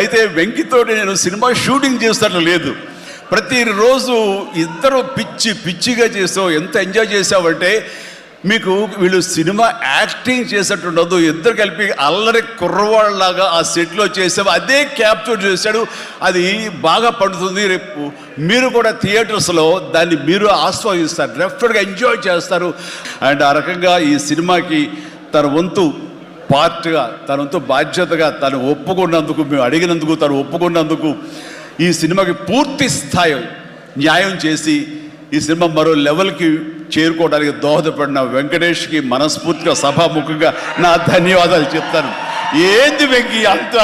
అయితే వెంకితోటి నేను cinema shooting చేస్తున్నట్లు లేదు. ప్రతిరోజు ఇద్దరు పిచ్చిగా చేసావు. ఎంత ఎంజాయ్ చేసావంటే మీకు వీళ్ళు సినిమా యాక్టింగ్ చేసేట్టు ఉండదు. ఇద్దరు కలిపి అల్లరి కుర్రవాళ్ళలాగా ఆ సెట్లో చేసావు. అదే క్యాప్చర్ చేశాడు. అది బాగా పడుతుంది. రేపు మీరు కూడా థియేటర్స్లో దాన్ని మీరు ఆస్వాదిస్తారు, డెఫినెట్గా ఎంజాయ్ చేస్తారు. అండ్ ఆ రకంగా ఈ సినిమాకి తన వంతు పార్ట్గా, తన వంతు బాధ్యతగా తను ఒప్పుకున్నందుకు, మేము అడిగినందుకు తను ఒప్పుకున్నందుకు, ఈ సినిమాకి పూర్తి స్థాయి న్యాయం చేసి ఈ సినిమా మరో లెవెల్కి చేరుకోవడానికి దోహదపడిన వెంకటేష్కి మనస్ఫూర్తిగా సభాముఖంగా నా ధన్యవాదాలు చెప్తాను. ఏంది వెంకీ అంత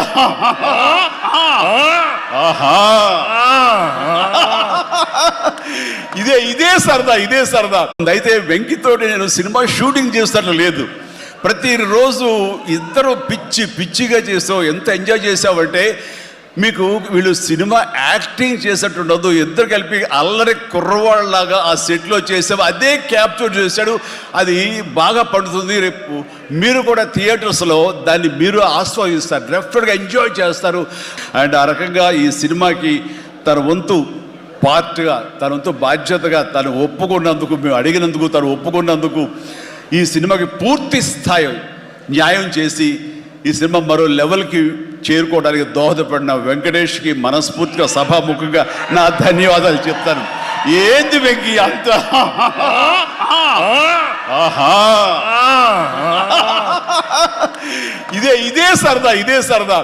ఇదే సరదా. అయితే వెంకితోటి నేను సినిమా షూటింగ్ చేస్తున్నట్లు లేదు. ప్రతిరోజు ఇద్దరు పిచ్చిగా చేసావు. ఎంత ఎంజాయ్ చేసావంటే మీకు వీళ్ళు సినిమా యాక్టింగ్ చేసేట్టు ఉండదు. ఇద్దరు కలిపి అల్లరి కుర్రవాళ్ళలాగా ఆ సెట్లో చేసావు. అదే క్యాప్చర్ చేశాడు. అది బాగా పడుతుంది. రేపు మీరు కూడా థియేటర్స్లో దాన్ని మీరు ఆస్వాదిస్తారు, డెఫినెట్గా ఎంజాయ్ చేస్తారు. అండ్ ఆ రకంగా ఈ సినిమాకి తన వంతు పార్ట్గా, తన వంతు బాధ్యతగా తను ఒప్పుకున్నందుకు, మేము అడిగినందుకు తను ఒప్పుకున్నందుకు, ఈ సినిమాకి పూర్తి స్థాయి న్యాయం చేసి ఈ సినిమా మరో లెవెల్కి చేరుకోవడానికి దోహదపడిన వెంకటేష్కి మనస్ఫూర్తిగా సభాముఖంగా నా ధన్యవాదాలు చెప్తాను. ఏంది వెంకీ అంత ఇదే సరదా.